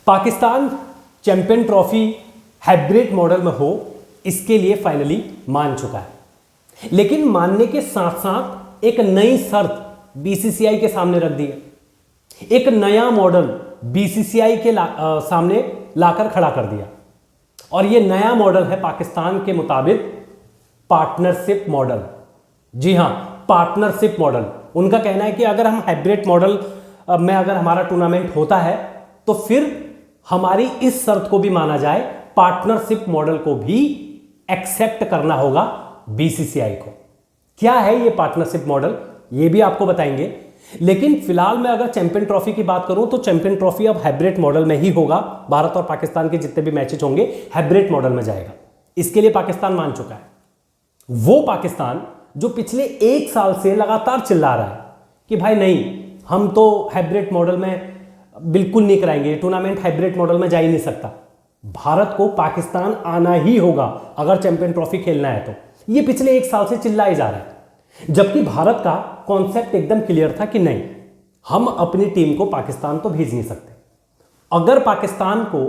Pakistan champion trophy hybrid model में हो, इसके लिए फाइनली मान चुका है। लेकिन मानने के साथ साथ एक नई शर्त बीसीसीआई के सामने रख दी है। एक नया मॉडल बीसीसीआई के सामने लाकर खड़ा कर दिया, और यह नया मॉडल है पाकिस्तान के मुताबिक पार्टनरशिप मॉडल। जी हां, पार्टनरशिप मॉडल। उनका कहना है कि अगर हम हाइब्रिड मॉडल में अगर हमारा टूर्नामेंट होता है तो फिर हमारी इस शर्त को भी माना जाए, पार्टनरशिप मॉडल को भी एक्सेप्ट करना होगा बीसीसीआई को। क्या है ये पार्टनरशिप मॉडल, ये भी आपको बताएंगे। लेकिन फिलहाल मैं अगर चैंपियन ट्रॉफी की बात करूं तो चैंपियन ट्रॉफी अब हाइब्रिड मॉडल में ही होगा। भारत और पाकिस्तान के जितने भी मैचेस होंगे हाइब्रिड मॉडल में जाएगा। इसके लिए पाकिस्तान मान चुका है। वो पाकिस्तान जो पिछले एक साल से लगातार चिल्ला रहा है कि भाई नहीं, हम तो हाइब्रिड मॉडल में बिल्कुल नहीं कराएंगे, टूर्नामेंट हाइब्रिड मॉडल में जा ही नहीं सकता। भारत को पाकिस्तान आना ही होगा अगर चैंपियन ट्रॉफी खेलना है तो। ये पिछले एक साल से चिल्लाए जा रहा है, जबकि भारत का कॉन्सेप्ट एकदम क्लियर था कि नहीं, हम अपनी टीम को पाकिस्तान तो भेज नहीं सकते। अगर पाकिस्तान को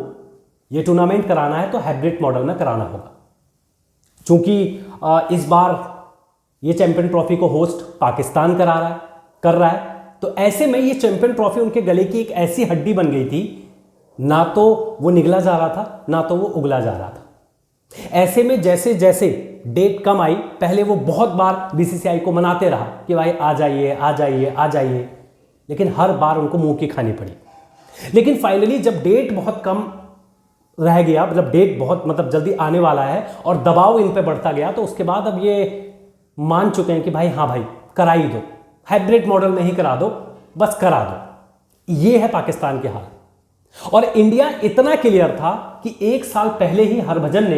यह टूर्नामेंट कराना है तो हाइब्रिड मॉडल में कराना होगा। चूंकि इस बार ये चैंपियन ट्रॉफी को होस्ट पाकिस्तान कर रहा है, तो ऐसे में ये चैंपियन ट्रॉफी उनके गले की एक ऐसी हड्डी बन गई थी, ना तो वो निगला जा रहा था ना तो वो उगला जा रहा था। ऐसे में जैसे जैसे डेट कम आई, पहले वो बहुत बार बीसीसीआई को मनाते रहा कि भाई आ जाइए आ जाइए आ जाइए, लेकिन हर बार उनको मुंह की खानी पड़ी। लेकिन फाइनली जब डेट बहुत कम रह गया, मतलब डेट बहुत जल्दी आने वाला है और दबाव इन पे बढ़ता गया, तो उसके बाद अब ये मान चुके हैं कि भाई हाँ भाई करा ही दो, हाइब्रिड मॉडल में ही करा दो, बस करा दो। ये है पाकिस्तान के हाल। और इंडिया इतना क्लियर था कि एक साल पहले ही हरभजन ने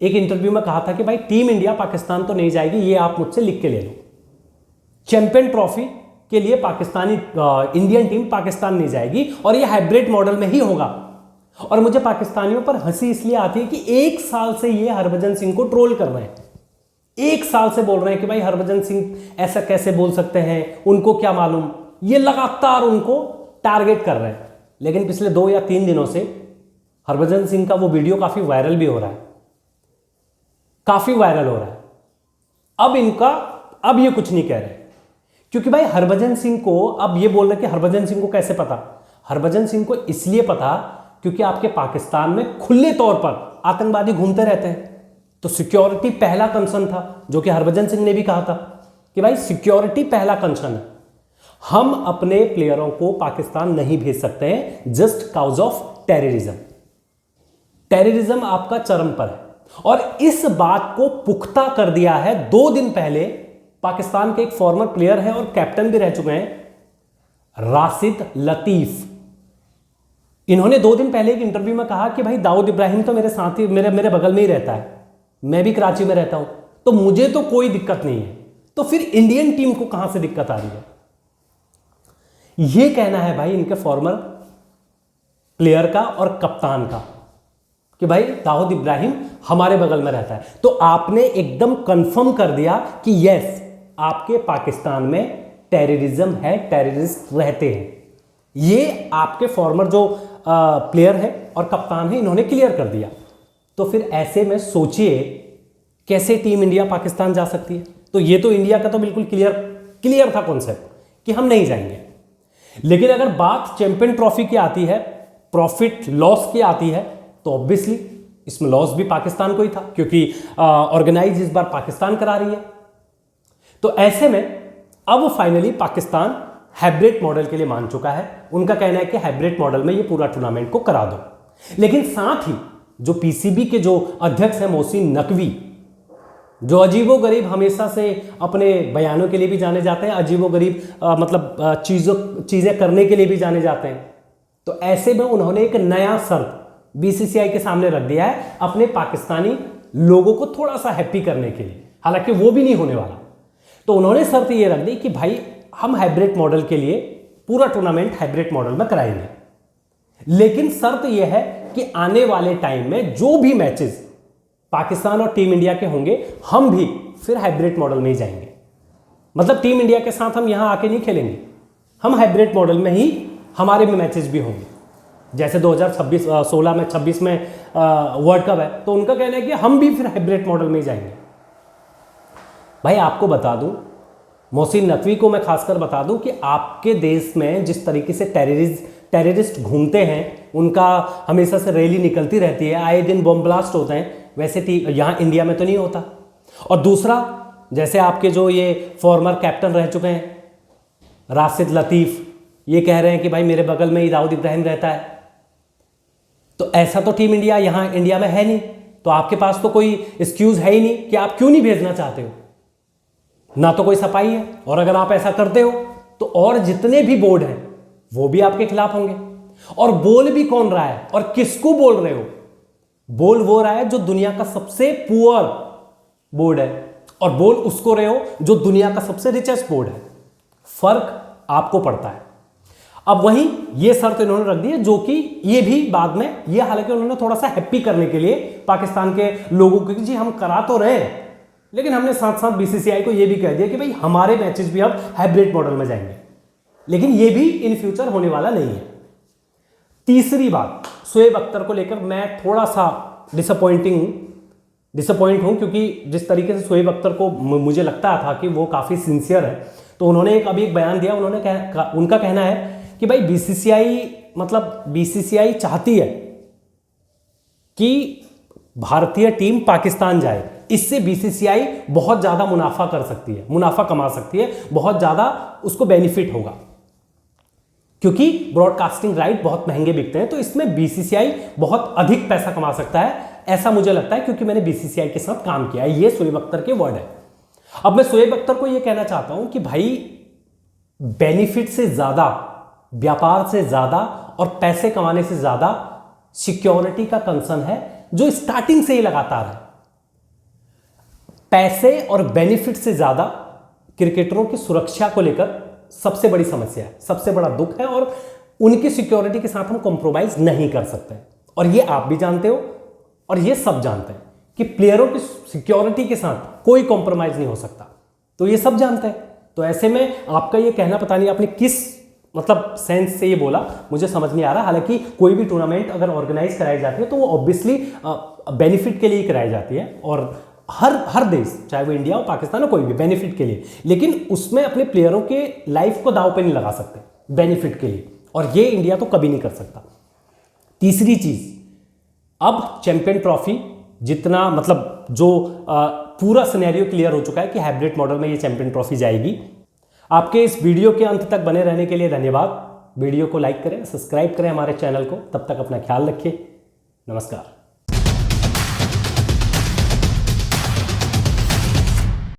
एक इंटरव्यू में कहा था कि भाई टीम इंडिया पाकिस्तान तो नहीं जाएगी, ये आप मुझसे लिख के ले लो। चैंपियन ट्रॉफी के लिए पाकिस्तानी इंडियन टीम पाकिस्तान नहीं जाएगी और ये हाइब्रिड मॉडल में ही होगा। और मुझे पाकिस्तानियों पर हंसी इसलिए आती है कि एक साल से ये हरभजन सिंह को ट्रोल कर रहे हैं। एक साल से बोल रहे हैं कि भाई हरभजन सिंह ऐसा कैसे बोल सकते हैं, उनको क्या मालूम। ये लगातार उनको टारगेट कर रहे हैं। लेकिन पिछले 2 या 3 दिनों से हरभजन सिंह का वो वीडियो काफी वायरल भी हो रहा है, काफी वायरल हो रहा है। अब ये कुछ नहीं कह रहे, क्योंकि भाई हरभजन सिंह को अब ये बोल रहे कि हरभजन सिंह को कैसे पता। हरभजन सिंह को इसलिए पता क्योंकि आपके पाकिस्तान में खुले तौर पर आतंकवादी घूमते रहते हैं, तो सिक्योरिटी पहला कंसर्न था, जो कि हरभजन सिंह ने भी कहा था कि भाई सिक्योरिटी पहला कंसर्न है। हम अपने प्लेयरों को पाकिस्तान नहीं भेज सकते हैं just cause of terrorism. Terrorism आपका चरम पर है, और इस बात को पुख्ता कर दिया है 2 दिन पहले पाकिस्तान के एक फॉर्मर प्लेयर है और कैप्टन भी रह चुके हैं, राशिद लतीफ। इन्होंने 2 दिन पहले एक इंटरव्यू में कहा कि भाई दाऊद इब्राहिम तो मेरे साथ ही मेरे बगल में ही रहता है, मैं भी कराची में रहता हूं, तो मुझे तो कोई दिक्कत नहीं है। तो फिर इंडियन टीम को कहां से दिक्कत आ रही है? यह कहना है भाई इनके फॉर्मर प्लेयर का और कप्तान का कि भाई दाऊद इब्राहिम हमारे बगल में रहता है। तो आपने एकदम कंफर्म कर दिया कि यस, आपके पाकिस्तान में टेररिज्म है, टेररिस्ट रहते हैं। ये आपके फॉर्मर जो प्लेयर है और कप्तान है, इन्होंने क्लियर कर दिया। तो फिर ऐसे में सोचिए कैसे टीम इंडिया पाकिस्तान जा सकती है। तो ये तो इंडिया का तो बिल्कुल क्लियर था कॉन्सेप्ट कि हम नहीं जाएंगे। लेकिन अगर बात चैंपियन ट्रॉफी की आती है, प्रॉफिट लॉस की आती है, तो ऑब्वियसली इसमें लॉस भी पाकिस्तान को ही था, क्योंकि ऑर्गेनाइज इस बार पाकिस्तान करा रही है। तो ऐसे में अब फाइनली पाकिस्तान हाइब्रिड मॉडल के लिए मान चुका है। उनका कहना है कि हाइब्रिड मॉडल में ये पूरा टूर्नामेंट को करा दो। लेकिन साथ ही जो पीसीबी के जो अध्यक्ष हैं मोहसिन नकवी, जो अजीबोगरीब हमेशा से अपने बयानों के लिए भी जाने जाते हैं, अजीबोगरीब चीजें करने के लिए भी जाने जाते हैं, तो ऐसे में उन्होंने एक नया शर्त बीसीसीआई के सामने रख दिया है अपने पाकिस्तानी लोगों को थोड़ा सा हैप्पी करने के लिए। हालांकि वो भी नहीं होने वाला। तो उन्होंने शर्त ये रख दी कि भाई हम हाइब्रिड मॉडल के लिए पूरा टूर्नामेंट हाइब्रिड मॉडल में कराएंगे, लेकिन शर्त यह है कि आने वाले टाइम में जो भी मैचेस पाकिस्तान और टीम इंडिया के होंगे, हम भी फिर हाइब्रिड मॉडल में ही जाएंगे। मतलब टीम इंडिया के साथ हम यहां आके नहीं खेलेंगे, हम हाइब्रिड मॉडल में ही हमारे भी मैचेस भी होंगे। जैसे 2026 16 में 26 में वर्ल्ड कप है, तो उनका कहना है कि हम भी फिर हाइब्रिड मॉडल में ही जाएंगे। भाई आपको बता दूं, मोहसिन नकवी को मैं खासकर बता दूं कि आपके देश में जिस तरीके से टेररिस्ट घूमते हैं, उनका हमेशा से रैली निकलती रहती है, आए दिन बम ब्लास्ट होते हैं, वैसे यहाँ इंडिया में तो नहीं होता। और दूसरा, जैसे आपके जो ये फॉर्मर कैप्टन रह चुके हैं राशिद लतीफ़, ये कह रहे हैं कि भाई मेरे बगल में ही दाऊद इब्राहिम रहता है, तो ऐसा तो टीम इंडिया यहाँ इंडिया में है नहीं, तो आपके पास तो कोई एक्सक्यूज है ही नहीं कि आप क्यों नहीं भेजना चाहते हो, ना तो कोई सफाई है। और अगर आप ऐसा करते हो तो और जितने भी बोर्ड हैं वो भी आपके खिलाफ होंगे। और बोल भी कौन रहा है और किसको बोल रहे हो? बोल वो रहा है जो दुनिया का सबसे पुअर बोर्ड है, और बोल उसको रहे हो जो दुनिया का सबसे रिचेस्ट बोर्ड है। फर्क आपको पड़ता है। अब वहीं ये शर्त इन्होंने रख दी है, जो कि ये भी बाद में, ये हालांकि उन्होंने थोड़ा सा हैप्पी करने के लिए पाकिस्तान के लोगों को, जी हम करा तो रहे हैं, लेकिन हमने साथ साथ बीसीसीआई को ये भी कह दिया कि भाई हमारे मैचेस भी अब हाइब्रिड मॉडल में जाएंगे, लेकिन ये भी इन फ्यूचर होने वाला नहीं है। तीसरी बात, शोएब अख्तर को लेकर मैं थोड़ा सा डिसअपॉइंट हूं, क्योंकि जिस तरीके से शोएब अख्तर को मुझे लगता था कि वो काफ़ी सिंसियर है, तो उन्होंने अभी एक बयान दिया। उनका कहना है कि भाई बीसीसीआई चाहती है कि भारतीय टीम पाकिस्तान जाए, इससे बीसीसीआई बहुत ज़्यादा मुनाफा कमा सकती है, बहुत ज़्यादा उसको बेनिफिट होगा, क्योंकि ब्रॉडकास्टिंग राइट बहुत महंगे बिकते हैं, तो इसमें बीसीसीआई बहुत अधिक पैसा कमा सकता है, ऐसा मुझे लगता है, क्योंकि मैंने बीसीसीआई के साथ काम किया है। ये शोएब अख्तर के वर्ड है। अब मैं शोएब अख्तर को यह कहना चाहता हूं कि भाई बेनिफिट से ज्यादा, व्यापार से ज्यादा और पैसे कमाने से ज्यादा सिक्योरिटी का कंसर्न है, जो स्टार्टिंग से ही लगातार है। पैसे और बेनिफिट से ज्यादा क्रिकेटरों की सुरक्षा को लेकर सबसे बड़ी समस्या है, सबसे बड़ा दुख है, और उनकी सिक्योरिटी के साथ हम कॉम्प्रोमाइज नहीं कर सकते। और ये आप भी जानते हो और ये सब जानते हैं कि प्लेयरों की सिक्योरिटी के साथ कोई कॉम्प्रोमाइज नहीं हो सकता, तो ये सब जानते हैं। तो ऐसे में आपका ये कहना, पता नहीं आपने किस सेंस से ये बोला, मुझे समझ नहीं आ रहा। हालांकि कोई भी टूर्नामेंट अगर ऑर्गेनाइज कराई जाती है तो वो ऑब्वियसली बेनिफिट के लिए ही कराई जाती है, और हर देश, चाहे वो इंडिया हो पाकिस्तान हो, कोई भी बेनिफिट के लिए, लेकिन उसमें अपने प्लेयरों के लाइफ को दांव पे नहीं लगा सकते बेनिफिट के लिए, और ये इंडिया तो कभी नहीं कर सकता। तीसरी चीज, अब चैंपियन ट्रॉफी जितना जो पूरा सिनेरियो क्लियर हो चुका है कि हाइब्रिड मॉडल में ये चैंपियन ट्रॉफी जाएगी। आपके इस वीडियो के अंत तक बने रहने के लिए धन्यवाद। वीडियो को लाइक करें, सब्सक्राइब करें हमारे चैनल को। तब तक अपना ख्याल रखिए। नमस्कार।